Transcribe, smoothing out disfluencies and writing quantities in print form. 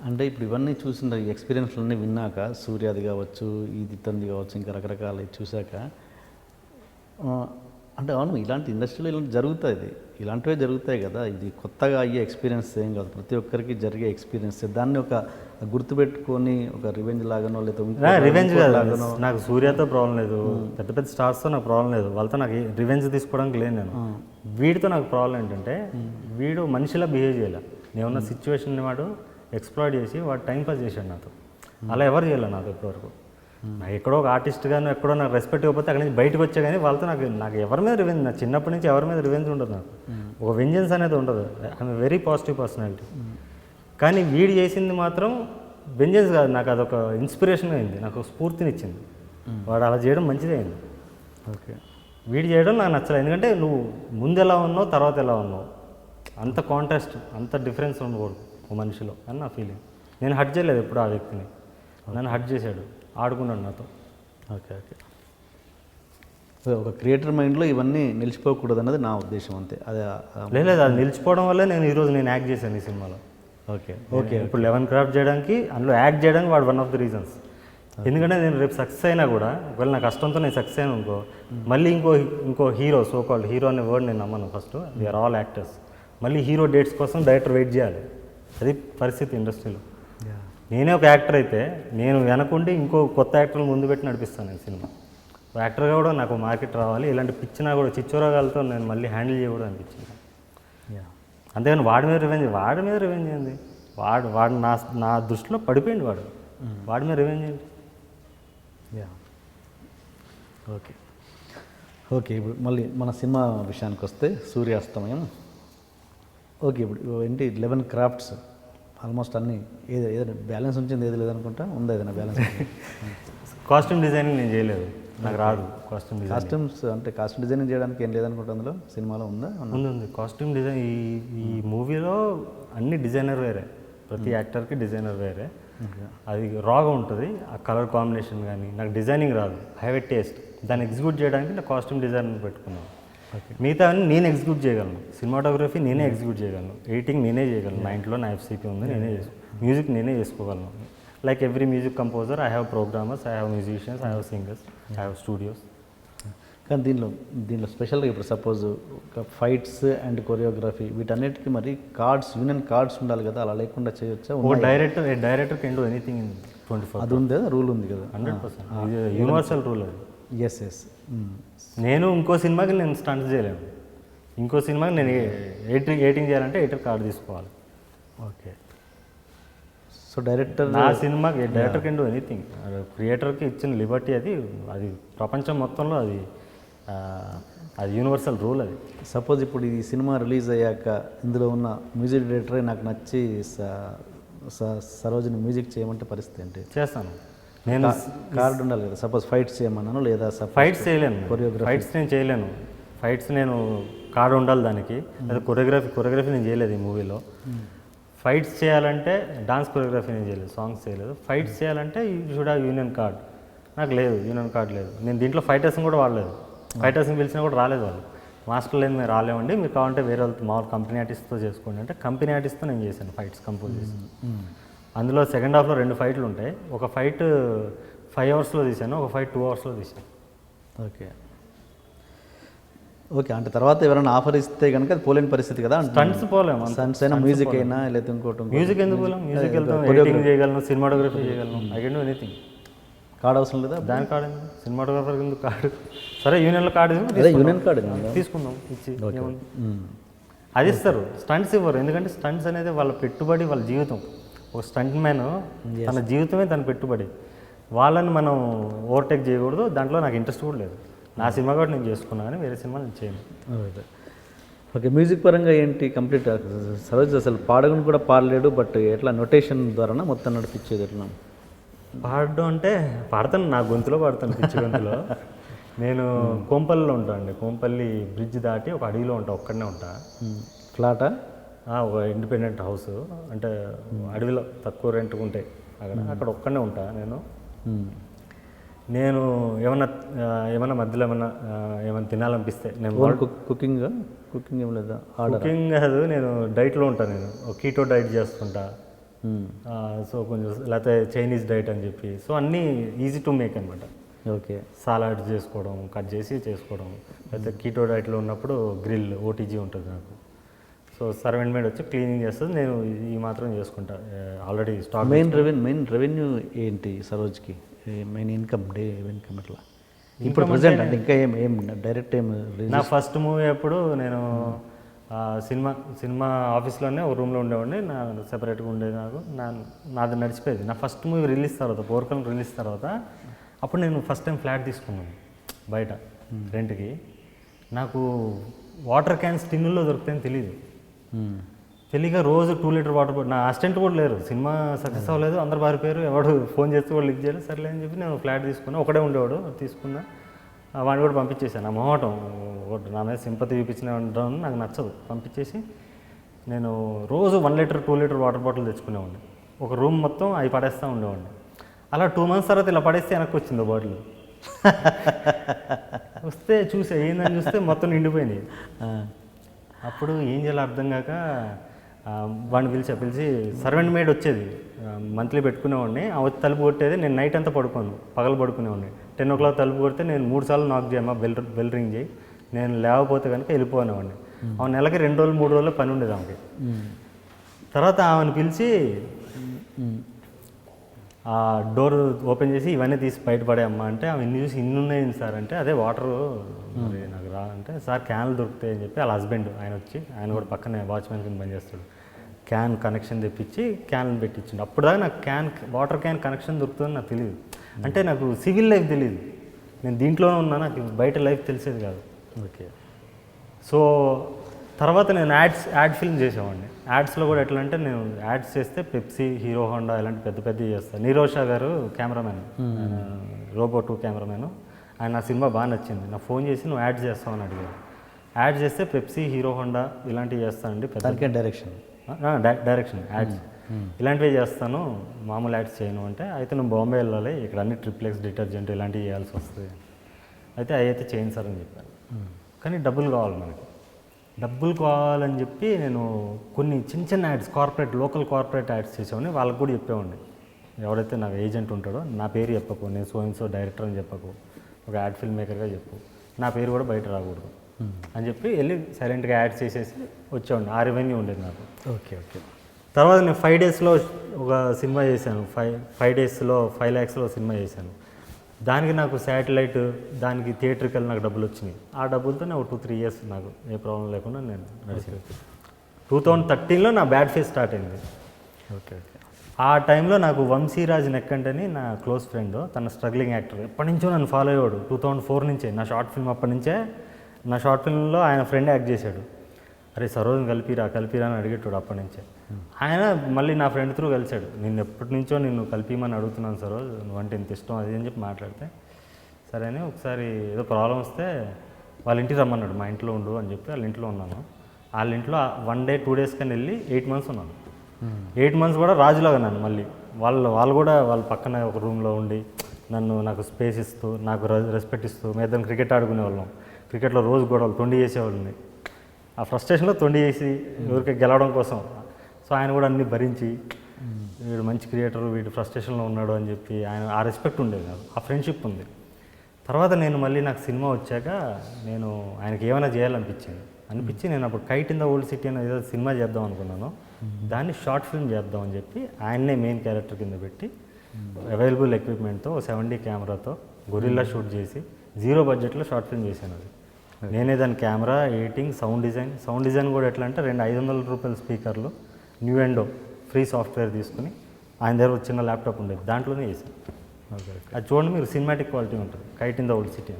అంటే ఇప్పుడు ఇవన్నీ చూసిన ఈ ఎక్స్పీరియన్స్లన్నీ విన్నాక సూర్యాది కావచ్చు, ఇది తంది కావచ్చు, ఇంకా రకరకాల చూశాక ఆ, అంటే అవును ఇలాంటి ఇండస్ట్రీలో ఇలాంటి జరుగుతుంది, ఇలాంటివే జరుగుతాయి కదా. ఇది కొత్తగా అయ్యే ఎక్స్పీరియన్స్ ఏం కాదు, ప్రతి ఒక్కరికి జరిగే ఎక్స్పీరియన్స్. దాన్ని ఒక గుర్తుపెట్టుకొని ఒక రివెంజ్ లాగానో లేదా రివెంజ్ లాగానో నాకు సూర్యతో ప్రాబ్లం లేదు, పెద్ద పెద్ద స్టార్స్తో నాకు ప్రాబ్లం లేదు, వాళ్ళతో నాకు రివెంజ్ తీసుకోవడానికి లేదు. నేను వీడితో నాకు ప్రాబ్లం ఏంటంటే వీడు మనిషిలా బిహేవ్ చేయాలి. నేనున్న సిచ్యువేషన్ని వాడు ఎక్స్ప్లోర్ చేసి వాడు టైంపాస్ చేశాడు నాతో. అలా ఎవరు చేయలేదు నాతో ఇప్పటివరకు. నాకు ఎక్కడో ఒక ఆర్టిస్ట్గాను ఎక్కడో నాకు రెస్పెక్ట్ ఇవ్వకపోతే అక్కడి నుంచి బయటకు వచ్చా, కానీ వాళ్ళతో నాకు ఎవరి మీద రివెంజ్, నాకు చిన్నప్పటి నుంచి ఎవరి మీద రివెంజ్ ఉండదు. నాకు ఒక వెంజెన్స్ అనేది ఉండదు. I'm very positive personality. కానీ వీడు చేసింది మాత్రం వెంజెన్స్ కాదు, నాకు అదొక ఇన్స్పిరేషన్ అయింది, నాకు స్ఫూర్తినిచ్చింది. వాడు అలా చేయడం మంచిదే అయింది. ఓకే, వీడు చేయడం నాకు నచ్చలేదు. ఎందుకంటే నువ్వు ముందు ఎలా ఉన్నావు, తర్వాత ఎలా ఉన్నావు, అంత కాంట్రాస్ట్, అంత డిఫరెన్స్ ఉండకూడదు ఒక మనిషిలో అని నా ఫీలింగ్. నేను హట్ చేయలేదు ఎప్పుడు ఆ వ్యక్తిని, నన్ను హట్ చేశాడు, ఆడుకున్నాడు నాతో. Okay okay. ఒక క్రియేటర్ మైండ్లో ఇవన్నీ నిలిచిపోకూడదు అన్నది నా ఉద్దేశం, అంతే. అదే లేదు, అది నిలిచిపోవడం వల్లే నేను ఈరోజు యాక్ట్ చేశాను ఈ సినిమాలో. ఓకే ఓకే, ఇప్పుడు 11 క్రాఫ్ట్ చేయడానికి, అందులో యాక్ట్ చేయడానికి వాడు వన్ ఆఫ్ ది రీజన్స్. ఎందుకంటే నేను రేపు సక్సెస్ అయినా కూడా, ఒకవేళ నా కష్టంతో నేను సక్సెస్ అయినా అనుకో, మళ్ళీ ఇంకో హీరో, సో కాల్డ్ హీరో అనే వర్డ్ నేను నమ్మను. First we are all actors. మళ్ళీ హీరో డేట్స్ కోసం డైరెక్టర్ వెయిట్ చేయాలి. అది పరిస్థితి ఇండస్ట్రీలో. నేనే ఒక యాక్టర్ అయితే నేను వెనకుండి ఇంకో కొత్త యాక్టర్లు ముందు పెట్టి నడిపిస్తాను నేను సినిమా. యాక్టర్గా కూడా నాకు మార్కెట్ రావాలి. ఇలాంటి పిచ్చినా కూడా చిచ్చోరగాలతో నేను మళ్ళీ హ్యాండిల్ చేయకూడదు అనిపించింది. అంతేగాని వాడి మీద రివెంజ్ ఏంది? వాడు నా దృష్టిలో పడిపోయింది. వాడి మీద రివెంజ్ ఏంటి? Okay okay. ఇప్పుడు మళ్ళీ మన సినిమా విషయానికి వస్తే సూర్యాస్తమయం. ఓకే, ఇప్పుడు ఏంటి 11 క్రాఫ్ట్స్ ఆల్మోస్ట్ అన్నీ ఏదైనా బ్యాలెన్స్ ఉంచింది, ఏది లేదనుకుంటా, ఉందా ఏదైనా బ్యాలెన్స్? కాస్ట్యూమ్ డిజైనింగ్ నేను చేయలేదు, నాకు రాదు కాస్ట్యూమ్ డిజైన్. కాస్ట్యూమ్స్ అంటే కాస్ట్యూమ్ డిజైనింగ్ చేయడానికి ఏం లేదనుకుంటా అందులో, సినిమాలో ఉందా? ఉంది కాస్ట్యూమ్ డిజైన్. ఈ మూవీలో అన్ని డిజైనర్ వేరే, ప్రతి యాక్టర్కి డిజైనర్ వేరే. అది రాగా ఉంటుంది, ఆ కలర్ కాంబినేషన్ కానీ. నాకు డిజైనింగ్ రాదు, హ్యావ్ ఎ టేస్ట్. దాన్ని ఎగ్జిక్యూట్ చేయడానికి నాకు కాస్ట్యూమ్ డిజైనర్ పెట్టుకున్నాను. మిగతా అన్ని నేను ఎగ్జిక్యూట్ చేయగలను. సినిమాటోగ్రఫీ నేనే ఎగ్జిక్యూట్ చేయగలను, ఎడిటింగ్ నేనే చేయగలను. నా ఇంట్లో నా ఎఫ్సిపి ఉంది, మ్యూజిక్ నేనే చేసుకోగలను. Like every music composer, I have programmers, I have musicians, I have singers, I have studios. కానీ దీనిలో స్పెషల్గా ఇప్పుడు సపోజ్ ఫైట్స్ అండ్ కొరియోగ్రఫీ వీటన్నిటికీ మరి యూనియన్ కార్డ్స్ ఉండాలి కదా, అలా లేకుండా చేయొచ్చా? ఓ director can do anything in 24. అది ఉంది కదా, రూల్ ఉంది కదా, 100%. ఇది యూనివర్సల్ రూల్ అది. ఎస్. నేను ఇంకో సినిమాకి నేను స్టంట్స్ చేయలేను. ఇంకో సినిమాకి నేను ఎడిటింగ్ చేయాలంటే ఎడిటర్ కార్డు తీసుకోవాలి. ఓకే. సో డైరెక్టర్ నా సినిమాకి డైరెక్టర్ కెన్ డూ ఎనీథింగ్. క్రియేటర్కి ఇచ్చిన లిబర్టీ అది ప్రపంచం మొత్తంలో అది యూనివర్సల్ రూల్. అది సపోజ్ ఇప్పుడు ఈ సినిమా రిలీజ్ అయ్యాక ఇందులో ఉన్న మ్యూజిక్ డైరెక్టరే నాకు నచ్చి సరోజిని మ్యూజిక్ చేయమంటే పరిస్థితి ఏంటి? చేస్తాను నేను. కార్డు ఉండాలి కదా, సపోజ్ ఫైట్స్ చేయమన్నాను, లేదా ఫైట్స్ చేయలేను, ఫైట్స్ నేను చేయలేను. ఫైట్స్ నేను కార్డు ఉండాలి దానికి. లేదా కొరియోగ్రఫీ నేను చేయలేదు ఈ మూవీలో. ఫైట్స్ చేయాలంటే డాన్స్ కొరియోగ్రఫీ నేను చేయలేదు, సాంగ్స్ చేయలేదు. ఫైట్స్ చేయాలంటే you should have union card. నాకు లేదు, యూనియన్ కార్డ్ లేదు. నేను దీంట్లో ఫైటర్స్ని కూడా వాడలేదు. ఫైటర్స్ని పిలిచినా కూడా రాలేదు వాళ్ళు. మాస్టర్ లేదు, మేము రాలేమండి, మీరు కావాలంటే వేరే వాళ్ళతో మామూలు కంపెనీ ఆర్టిస్ట్తో చేసుకోండి అంటే కంపెనీ ఆర్టిస్ట్తో నేను చేశాను ఫైట్స్ కంపోజ్ చేసి. అందులో సెకండ్ హాఫ్లో 2 ఫైట్లు ఉంటాయి. ఒక ఫైట్ 5 అవర్స్లో తీశాను, ఒక ఫైట్ 2 అవర్స్లో తీశాను. ఓకే. అంటే తర్వాత ఎవరైనా ఆఫర్ ఇస్తే కనుక అది పోలేని పరిస్థితి కదా. స్టంట్స్ పోలేము, స్టంట్స్ అయినా మ్యూజిక్ అయినా లేదా ఇంకోటి. మ్యూజిక్ ఎందుకు పోలేం? మ్యూజిక్ వెళ్తాం, ఎడిటింగ్ చేయగలను, సినిమాటోగ్రఫీ చేయగలను. I can do anything. Card అవసరం లేదా? దాని కార్డు ఎందుకు? సినిమాటోగ్రఫర్ ఎందుకు కార్డు? సరే యూనియన్లో కార్డు యూనియన్ కార్డు తీసుకుందాం, ఇచ్చి అది ఇస్తారు. స్టంట్స్ ఇవ్వరు, ఎందుకంటే స్టంట్స్ అనేది వాళ్ళ పెట్టుబడి, వాళ్ళ జీవితం. ఒక స్టంట్ మ్యాన్ తన జీవితమే తన పెట్టుబడి. వాళ్ళని మనం ఓవర్టేక్ చేయకూడదు. దాంట్లో నాకు ఇంట్రెస్ట్ కూడా లేదు. నా సినిమా కూడా నేను చేసుకున్నాను, కానీ వేరే సినిమా నేను చేయను. ఓకే. మ్యూజిక్ పరంగా ఏంటి కంప్లీట్? సరోజ్ అసలు పాడకుండా కూడా పాడలేడు, బట్ ఎట్లా నొటేషన్ ద్వారా మొత్తం నడిపించేది ఎట్లా? పాడడం అంటే పాడతాను, నా గొంతులో పాడతాను, పిచ్చి గొంతులో. నేను కోంపల్లిలో ఉంటాను అండి. కోంపల్లి బ్రిడ్జ్ దాటి ఒక అడవిలో ఉంటా, ఒక్కడనే ఉంటా. ఫ్లాటా? ఒక ఇండిపెండెంట్ హౌస్, అంటే అడవిలో తక్కువ రెంట్ ఉంటాయి అక్కడ ఒక్కడనే ఉంటా నేను ఏమన్నా మధ్యలో ఏమన్నా తినాలనిపిస్తే నేను కుకింగ్ ఏం లేదా? కుకింగ్ కాదు, నేను డైట్లో ఉంటాను. నేను కీటో డైట్ చేస్తుంటా. సో కొంచెం లేకపోతే చైనీస్ డైట్ అని చెప్పి సో అన్నీ ఈజీ టు మేక్ అనమాట. ఓకే. సాలాడ్ చేసుకోవడం, కట్ చేసి చేసుకోవడం, లేకపోతే కీటో డైట్లో ఉన్నప్పుడు గ్రిల్ ఓటీజీ ఉంటుంది నాకు. సో సర్వెంట్ మేడ్ వచ్చి క్లీనింగ్ చేస్తుంది, నేను ఈ మాత్రం చేసుకుంటా. Already stock. మెయిన్ రెవెన్యూ ఏంటి సరోజ్కి? మెయిన్ ఇన్కమ్, డే ఇన్కమ్ ఎట్లా ఇప్పుడు ప్రజెంట్? అంటే ఇంకా ఏం డైరెక్ట్ ఏం? నా ఫస్ట్ మూవీ అప్పుడు నేను సినిమా ఆఫీస్లోనే ఒక రూమ్లో ఉండేవాడిని, నా సెపరేట్గా ఉండేది. నాది నడిచిపోయేది. నా ఫస్ట్ మూవీ రిలీజ్ తర్వాత, పోర్కల్ రిలీజ్ తర్వాత, అప్పుడు నేను ఫస్ట్ టైం ఫ్లాట్ తీసుకున్నాను బయట రెంట్కి. నాకు వాటర్ క్యాన్స్ టిన్నుల్లో దొరుకుతాయని తెలియదు. తెలియక రోజు 2 లీటర్ వాటర్ బాటిల్, నా అసిస్టెంట్ కూడా లేరు, సినిమా సక్సెస్ అవ్వలేదు, అందరు పారిపోయారు, ఎవడు ఫోన్ చేస్తే వాళ్ళు లిఫ్ట్ చేయలేదు. సర్లే అని చెప్పి నేను ఫ్లాట్ తీసుకున్నా, ఒకడే ఉండేవాడు, తీసుకున్నా. వాడిని కూడా పంపించేసాను. నా మొహటం నా మీద సింపతి చూపించిన నాకు నచ్చదు. పంపించేసి నేను రోజు 1 లీటర్ 2 లీటర్ వాటర్ బాటిల్ తెచ్చుకునేవాడిని. ఒక రూమ్ మొత్తం అవి పడేస్తూ ఉండేవాడిని. అలా 2 మంత్స్ తర్వాత ఇలా పడేస్తే వెనక్కి వచ్చింది బాటిల్. వస్తే చూసే ఏందని చూస్తే మొత్తం నిండిపోయినాయి. అప్పుడు ఏం చేయాలో అర్థం కాక వాడిని పిలిచి సర్వెంట్ మేడ్ వచ్చేది, మంత్లీ పెట్టుకునేవాడిని. ఆ వచ్చి తలుపు కొట్టేది, నేను నైట్ అంతా పడుకోను, పగలు పడుకునేవాడిని. 10 o'clock తలుపు కొడితే నేను 3 సార్లు నాక్ చేయమ్మా, బెల్ రింగ్ చేయి, నేను లేకపోతే కనుక వెళ్ళిపోనేవాడిని. ఆమె నెలకి 2 రోజులు 3 రోజులు పని ఉండేది ఆమెకి. తర్వాత ఆమెను పిలిచి ఆ డోర్ ఓపెన్ చేసి ఇవన్నీ తీసి బయటపడే అమ్మ అంటే, ఆమె ఇన్ని చూసి ఇన్ని ఉన్నాయండి సార్ అంటే, అదే వాటరు మరి నాకు రా అంటే, సార్ క్యాన్లు దొరుకుతాయి అని చెప్పి వాళ్ళ హస్బెండ్ ఆయన వచ్చి, ఆయన కూడా పక్కనే వాచ్మెన్ కింద పనిచేస్తాడు, క్యాన్ కనెక్షన్ తెప్పించి క్యాన్లు పెట్టించిండు. అప్పుడు దాకా నాకు వాటర్ క్యాన్ కనెక్షన్ దొరుకుతుందని నాకు తెలియదు. అంటే నాకు సివిల్ లైఫ్ తెలియదు, నేను దీంట్లోనే ఉన్నా, నాకు బయట లైఫ్ తెలిసేది కాదు. ఓకే. సో తర్వాత నేను యాడ్ ఫిల్మ్ చేసేవాడిని. యాడ్స్లో కూడా ఎట్లా అంటే, నేను యాడ్స్ చేస్తే పెప్సీ, హీరో హోండా ఇలాంటి పెద్ద పెద్దవి చేస్తాను. నీరోషా గారు కెమెరామెన్, రోబో 2 కెమెరామెన్, ఆయన నా సినిమా బాగా నచ్చింది. నా ఫోన్ చేసి నువ్వు యాడ్ చేస్తావని అడిగారు. యాడ్ చేస్తే పెప్సీ, హీరో హోండా ఇలాంటివి చేస్తానండి. పెద్ద డైరెక్షన్ యాడ్స్ ఇలాంటివి చేస్తాను, మామూలు యాడ్స్ చేయను అంటే, అయితే నువ్వు బాంబే వెళ్ళాలి, ఇక్కడ అన్ని ట్రిప్లెక్స్ డిటర్జెంట్ ఇలాంటివి చేయాల్సి వస్తుంది, అయితే అవి అయితే చేయను సార్ అని చెప్పాను. కానీ డబ్బులు కావాలి మనకి, డబ్బులు కావాలని చెప్పి నేను కొన్ని చిన్న యాడ్స్, లోకల్ కార్పొరేట్ యాడ్స్ చేసేవాడిని. వాళ్ళకి కూడా చెప్పేవాడిని, ఎవరైతే నాకు ఏజెంట్ ఉంటాడో నా పేరు చెప్పకు, నేను సో డైరెక్టర్ అని చెప్పకు, ఒక యాడ్ ఫిల్మ్ మేకర్గా చెప్పు, నా పేరు కూడా బయట రాకూడదు అని చెప్పి వెళ్ళి సైలెంట్గా యాడ్స్ చేసేసి వచ్చేవాడిని. ఆ రెవెన్యూ ఉండేది నాకు. ఓకే. తర్వాత నేను 5 daysలో ఒక సినిమా చేశాను. 5 daysలో 5 lakhsలో సినిమా చేశాను. దానికి నాకు శాటిలైట్, దానికి థియేటర్కి నాకు డబ్బులు వచ్చినాయి. ఆ డబ్బులతో నేను 2-3 years నాకు ఏ ప్రాబ్లం లేకుండా నేను నడిచాను. 2013లో నా బ్యాడ్ ఫేస్ స్టార్ట్ అయింది. ఓకే. ఆ టైంలో నాకు వంశీరాజ్ నెక్కంటని నా క్లోజ్ ఫ్రెండ్, తన స్ట్రగ్లింగ్ యాక్టర్, ఎప్పటి నుంచో నన్ను ఫాలో అయ్యాడు. 2004 నుంచే నా షార్ట్ ఫిల్మ్, అప్పటి నుంచే నా షార్ట్ ఫిల్మ్లో ఆయన ఫ్రెండ్ యాక్ట్ చేశాడు. అరే సరోజ్ని కలిపిరా అని అడిగేటాడు అప్పటి నుంచే. ఆయన మళ్ళీ నా ఫ్రెండ్ త్రూ కలిశాడు. నేను ఎప్పటి నుంచో నిన్ను కలిపిమని అడుగుతున్నాను సరోజ్, నువ్వంటే ఇంత ఇష్టం అది అని చెప్పి మాట్లాడితే, సరే అని ఒకసారి ఏదో ప్రాబ్లం వస్తే వాళ్ళ ఇంటికి రమ్మన్నాడు, మా ఇంట్లో ఉండు అని చెప్పి వాళ్ళ ఇంట్లో ఉన్నాను. వాళ్ళ ఇంట్లో 1 day 2 days కానీ వెళ్ళి 8 months ఉన్నాను. 8 months కూడా రాజులాగా నన్ను మళ్ళీ వాళ్ళు కూడా వాళ్ళ పక్కన ఒక రూమ్లో ఉండి నాకు స్పేస్ ఇస్తూ, నాకు రెస్పెక్ట్ ఇస్తూ, మేము క్రికెట్ ఆడుకునే వాళ్ళం. క్రికెట్లో రోజు గొడవలు, తొండి చేసేవాళ్ళని. ఆ ఫ్రస్ట్రేషన్లో తొండి చేసి ఎవరికి గెలవడం కోసం. సో ఆయన కూడా అన్నీ భరించి, వీడు మంచి క్రియేటర్, వీడు ఫ్రస్ట్రేషన్లో ఉన్నాడు అని చెప్పి ఆయన ఆ రెస్పెక్ట్ ఉండేది నాకు, ఆ ఫ్రెండ్షిప్ ఉంది. తర్వాత నేను మళ్ళీ నాకు సినిమా వచ్చాక నేను ఆయనకి ఏమైనా చేయాలనిపించి నేను అప్పుడు kite in the old city అని ఏదో సినిమా చేద్దాం అనుకున్నాను. దాన్ని షార్ట్ ఫిల్మ్ చేద్దాం అని చెప్పి ఆయన్నే మెయిన్ క్యారెక్టర్ కింద పెట్టి అవైలబుల్ ఎక్విప్మెంట్తో 7D కెమెరాతో గొరిల్లా షూట్ చేసి 0 budgetలో షార్ట్ ఫిల్మ్ చేశాను. అది నేనే దాని కెమెరా, ఎడిటింగ్, సౌండ్ డిజైన్ కూడా ఎట్లా అంటే 2 500 స్పీకర్లు, న్యూఎండో ఫ్రీ సాఫ్ట్వేర్ తీసుకుని ఆయన దగ్గర ఒక చిన్న ల్యాప్టాప్ ఉండేది, దాంట్లోనే చేశాను. అది చూడండి మీరు, సినిమాటిక్ క్వాలిటీ ఉంటుంది, kite in the old city.